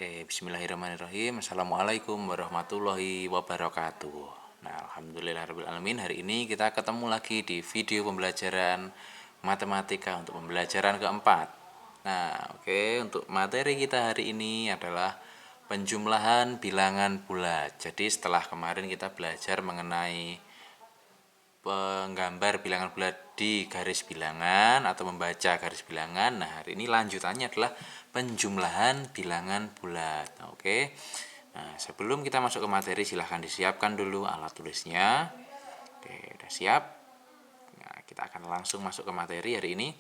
Oke, bismillahirrahmanirrahim. Assalamualaikum warahmatullahi wabarakatuh. Nah, alhamdulillahirrahmanirrahim. Hari ini kita ketemu lagi di video pembelajaran matematika untuk pembelajaran keempat. Nah, oke, untuk materi kita hari ini adalah penjumlahan bilangan bulat. Jadi setelah kemarin kita belajar mengenai penggambar bilangan bulat di garis bilangan atau membaca garis bilangan. Nah, hari ini lanjutannya adalah penjumlahan bilangan bulat. Oke. Nah, sebelum kita masuk ke materi, silahkan disiapkan dulu alat tulisnya. Oke, udah siap. Nah, kita akan langsung masuk ke materi hari ini.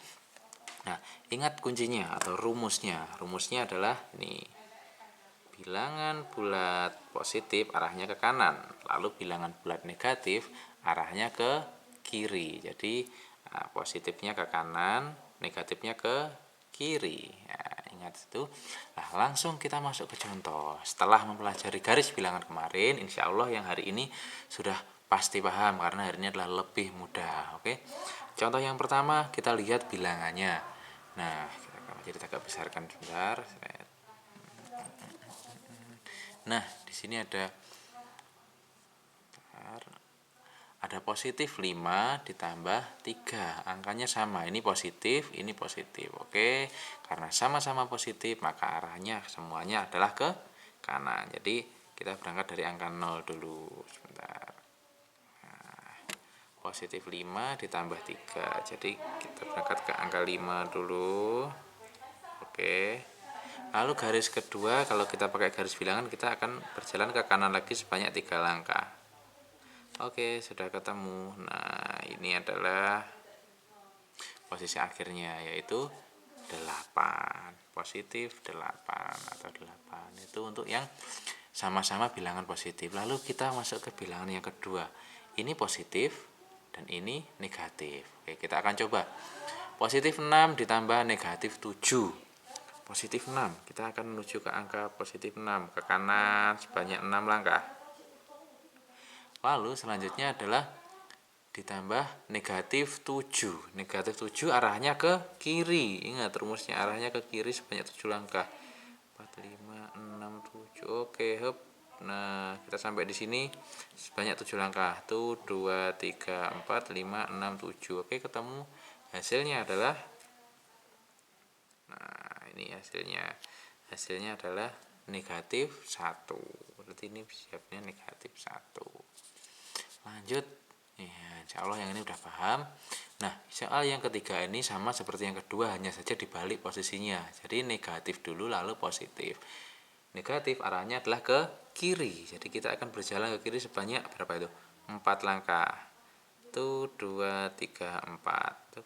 Nah, ingat kuncinya atau rumusnya. Rumusnya adalah ini. Bilangan bulat positif arahnya ke kanan, lalu bilangan bulat negatif arahnya ke kiri. Jadi positifnya ke kanan, negatifnya ke kiri. Nah, ingat itu. Nah, langsung kita masuk ke contoh. Setelah mempelajari garis bilangan kemarin, insya Allah yang hari ini sudah pasti paham karena hari ini adalah lebih mudah. Oke. Contoh yang pertama kita lihat bilangannya. Nah, kita agak besarkan sebentar. Nah, di sini ada positif 5 ditambah 3. Angkanya sama. Ini positif, ini positif. Oke. Karena sama-sama positif, maka arahnya semuanya adalah ke kanan. Jadi, kita berangkat dari angka 0 dulu. Sebentar. Nah, positif 5 ditambah 3. Jadi, kita berangkat ke angka 5 dulu. Oke. Lalu garis kedua, kalau kita pakai garis bilangan, kita akan berjalan ke kanan lagi sebanyak 3 langkah. Oke, sudah ketemu. Nah, ini adalah posisi akhirnya, yaitu 8. Positif 8 atau 8. Itu untuk yang sama-sama bilangan positif. Lalu kita masuk ke bilangan yang kedua. Ini positif dan ini negatif. Oke, kita akan coba. Positif 6 ditambah negatif 7. Positif 6, kita akan menuju ke angka positif 6, ke kanan sebanyak 6 langkah. Lalu selanjutnya adalah ditambah negatif 7. Negatif 7 arahnya ke kiri. Ingat rumusnya, arahnya ke kiri sebanyak 7 langkah. 4, 5, 6, 7. Oke, hop. Nah, kita sampai di sini sebanyak 7 langkah. Tuh 2, 3, 4, 5, 6, 7. Oke, ketemu. Hasilnya adalah, nah, ini hasilnya adalah negatif 1. Berarti ini siapnya negatif 1. Lanjut ya, insya Allah yang ini udah paham. Nah, soal yang ketiga ini sama seperti yang kedua, hanya saja dibalik posisinya. Jadi negatif dulu lalu positif. Negatif arahnya adalah ke kiri. Jadi kita akan berjalan ke kiri sebanyak berapa itu? 4 langkah. Tuh 2, 3, 4.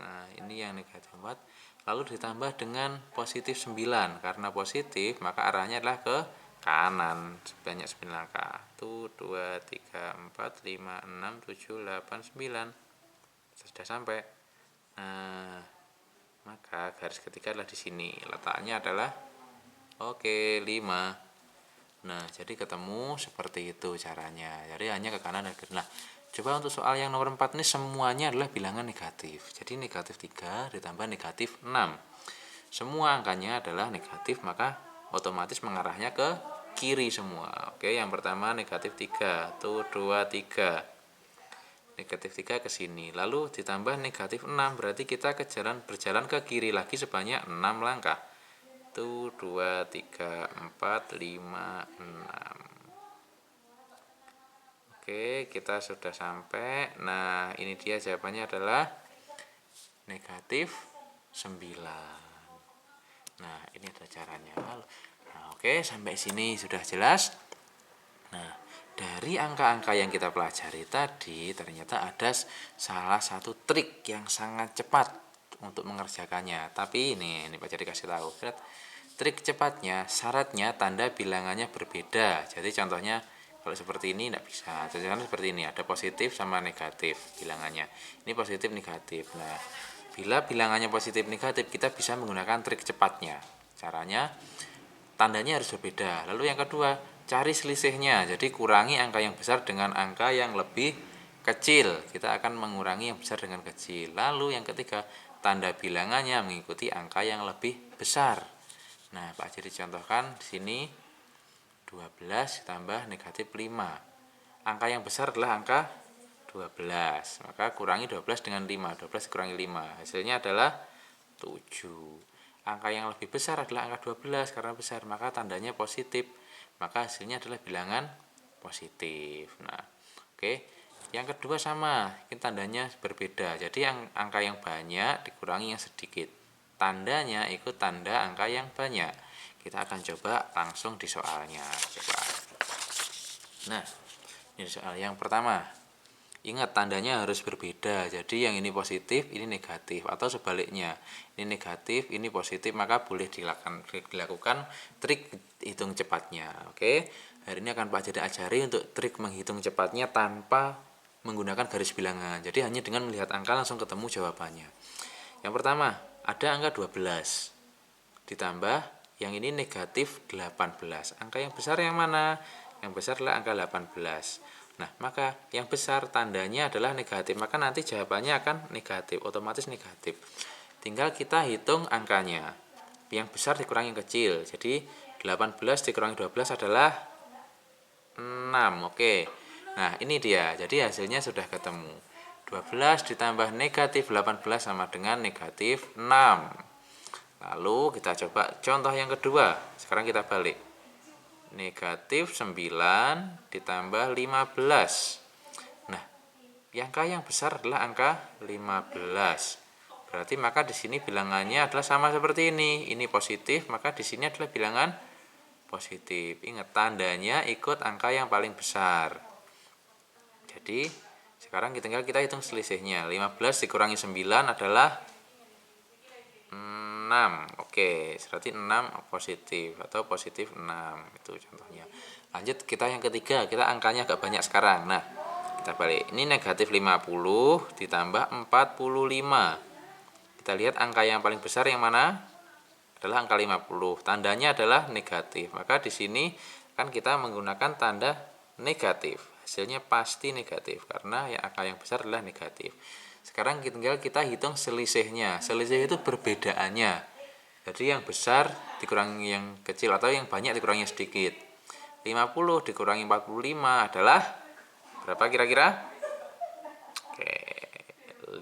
Nah, ini yang negatif 4. Lalu ditambah dengan positif 9. Karena positif, maka arahnya adalah ke kanan sebanyak 9 langkah. Tuh 2, 3, 4, 5, 6, 7, 8, 9. Sudah sampai. Nah, maka garis ketiga adalah di sini. Letaknya adalah 5. Nah, jadi ketemu seperti itu caranya. Jadi hanya ke kanan dan kiri. Nah, coba untuk soal yang nomor 4 ini semuanya adalah bilangan negatif. Jadi negatif 3 ditambah negatif 6. Semua angkanya adalah negatif, maka otomatis mengarahnya ke kiri semua. Oke, yang pertama negatif 3. Tuh 2, 3. Negatif 3 ke sini. Lalu ditambah negatif 6. Berarti kita berjalan ke kiri lagi sebanyak 6 langkah. Tuh 2, 3, 4, 5, 6. Oke, kita sudah sampai. Nah, ini dia jawabannya adalah negatif 9. Nah, ini adalah caranya. Nah, oke, sampai sini sudah jelas. Nah, dari angka-angka yang kita pelajari tadi, ternyata ada salah satu trik yang sangat cepat untuk mengerjakannya. Tapi ini Pak Jadi kasih tahu. Trik cepatnya, syaratnya tanda bilangannya berbeda. Jadi contohnya kalau seperti ini tidak bisa. Contohnya seperti ini, ada positif sama negatif bilangannya. Ini positif negatif. Nah, bila bilangannya positif negatif, kita bisa menggunakan trik cepatnya. Caranya, tandanya harus berbeda. Lalu yang kedua, cari selisihnya. Jadi kurangi angka yang besar dengan angka yang lebih kecil. Kita akan mengurangi yang besar dengan kecil. Lalu yang ketiga, tanda bilangannya mengikuti angka yang lebih besar. Nah, Pak Jadi contohkan di sini 12 ditambah negatif 5. Angka yang besar adalah angka 12. Maka kurangi 12 dengan 5. 12 dikurangi 5. Hasilnya adalah 7. Angka yang lebih besar adalah angka 12 karena besar, maka tandanya positif. Maka hasilnya adalah bilangan positif. Nah, oke. Yang kedua sama, ini tandanya berbeda. Jadi angka yang banyak dikurangi yang sedikit. Tandanya ikut tanda angka yang banyak. Kita akan coba langsung di soalnya. Coba. Nah, ini soal yang pertama. Ingat tandanya harus berbeda. Jadi yang ini positif, ini negatif, atau sebaliknya. Ini negatif, ini positif, maka boleh dilakukan trik hitung cepatnya. Oke. Hari ini akan Pak Jadi ajari untuk trik menghitung cepatnya tanpa menggunakan garis bilangan. Jadi hanya dengan melihat angka langsung ketemu jawabannya. Yang pertama, ada angka 12 ditambah yang ini negatif 18. Angka yang besar yang mana? Yang besar adalah angka 18. Nah, maka yang besar tandanya adalah negatif, maka nanti jawabannya akan negatif, otomatis negatif. Tinggal kita hitung angkanya. Yang besar dikurangi yang kecil. Jadi 18 dikurangi 12 adalah 6. Oke. Nah, ini dia. Jadi hasilnya sudah ketemu. 12 ditambah negatif 18 sama dengan negatif 6. Lalu kita coba contoh yang kedua. Sekarang kita balik. Negatif 9 ditambah 15. Nah, angka yang besar adalah angka 15. Berarti maka di sini bilangannya adalah sama seperti ini. Ini positif, maka di sini adalah bilangan positif. Ingat tandanya ikut angka yang paling besar. Jadi sekarang tinggal kita hitung selisihnya. 15 dikurangi 9 adalah 6. Oke, berarti 6 positif atau positif 6. Itu contohnya. Lanjut kita yang ketiga, kita angkanya agak banyak sekarang. Nah, kita balik. Ini negatif 50 ditambah 45. Kita lihat angka yang paling besar yang mana? Adalah angka 50. Tandanya adalah negatif. Maka di sini kan kita menggunakan tanda negatif. Hasilnya pasti negatif karena angka yang besar adalah negatif. Sekarang tinggal kita hitung selisihnya. Selisih itu perbedaannya. Jadi yang besar dikurangi yang kecil atau yang banyak dikurangi yang sedikit. 50 dikurangi 45 adalah berapa kira-kira? Oke, 5.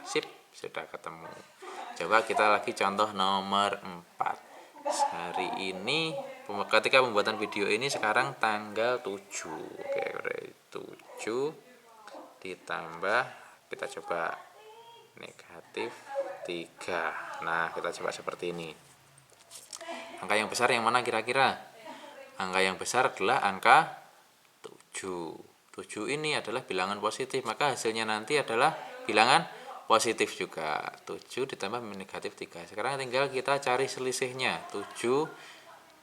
Sip, sudah ketemu. Coba kita lagi contoh nomor 4. Hari ini ketika pembuatan video ini sekarang tanggal 7. Oke, 7 ditambah kita coba negatif 3. Nah, kita coba seperti ini. Angka yang besar yang mana kira-kira? Angka yang besar adalah angka 7. 7 ini adalah bilangan positif, maka hasilnya nanti adalah bilangan positif juga. 7 ditambah negatif 3. Sekarang tinggal kita cari selisihnya. 7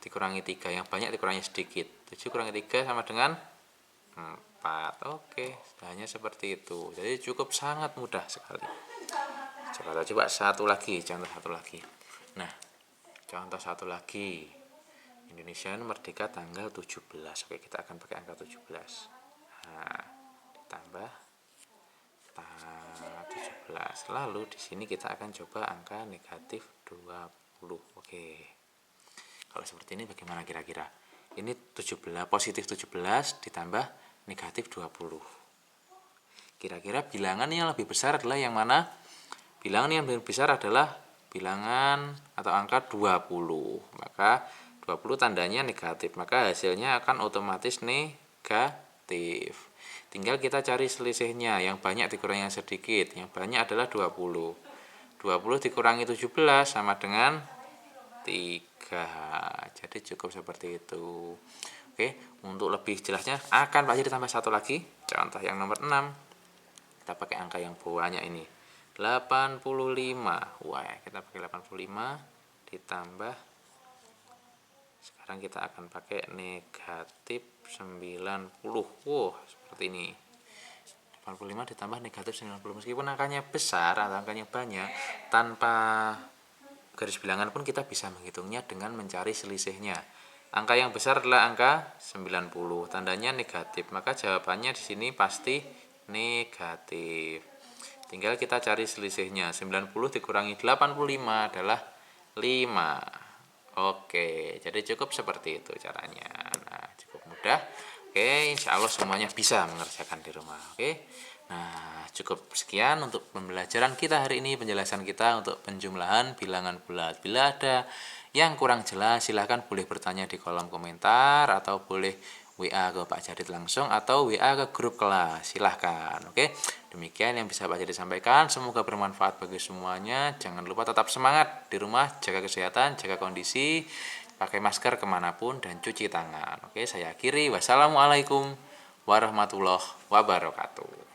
dikurangi 3, yang banyak dikurangi sedikit. 7 kurangi 3 sama dengan 4. Oke, hanya seperti itu. Jadi cukup sangat mudah sekali. Coba satu lagi, contoh satu lagi. Nah, contoh satu lagi. Indonesia merdeka tanggal 17. Oke, kita akan pakai angka 17. Nah, ditambah 17. Lalu di sini kita akan coba angka negatif 20. Oke. Kalau seperti ini bagaimana kira-kira? Ini 17, positif 17 ditambah negatif 20. Kira-kira bilangan yang lebih besar adalah yang mana? Bilangan yang lebih besar adalah bilangan atau angka 20. Maka 20 tandanya negatif, maka hasilnya akan otomatis negatif. Tinggal kita cari selisihnya, yang banyak dikurangi yang sedikit. Yang banyak adalah 20. 20 dikurangi 17 sama dengan 3. Jadi cukup seperti itu. Oke, untuk lebih jelasnya akan Pak Jadi tambah satu lagi. Contoh yang nomor 6. Kita pakai angka yang banyak ini. 85. Wah, kita pakai 85 ditambah, sekarang kita akan pakai negatif 90. Seperti ini. 85 ditambah negatif 90. Meskipun angkanya besar atau angkanya banyak, tanpa garis bilangan pun kita bisa menghitungnya dengan mencari selisihnya. Angka yang besar adalah angka 90, tandanya negatif, maka jawabannya di sini pasti negatif. Tinggal kita cari selisihnya. 90 dikurangi 85 adalah 5. Oke, jadi cukup seperti itu caranya. Nah, cukup mudah. Oke, insya Allah semuanya bisa mengerjakan di rumah. Oke, nah cukup sekian untuk pembelajaran kita hari ini, penjelasan kita untuk penjumlahan bilangan bulat. Bila ada yang kurang jelas, silahkan boleh bertanya di kolom komentar atau boleh WA ke Pak Jadid langsung atau WA ke grup kelas. Silahkan. Oke, demikian yang bisa Pak Jadid sampaikan. Semoga bermanfaat bagi semuanya. Jangan lupa tetap semangat di rumah, jaga kesehatan, jaga kondisi, pakai masker kemanapun, dan cuci tangan. Oke, saya akhiri. Wassalamualaikum warahmatullahi wabarakatuh.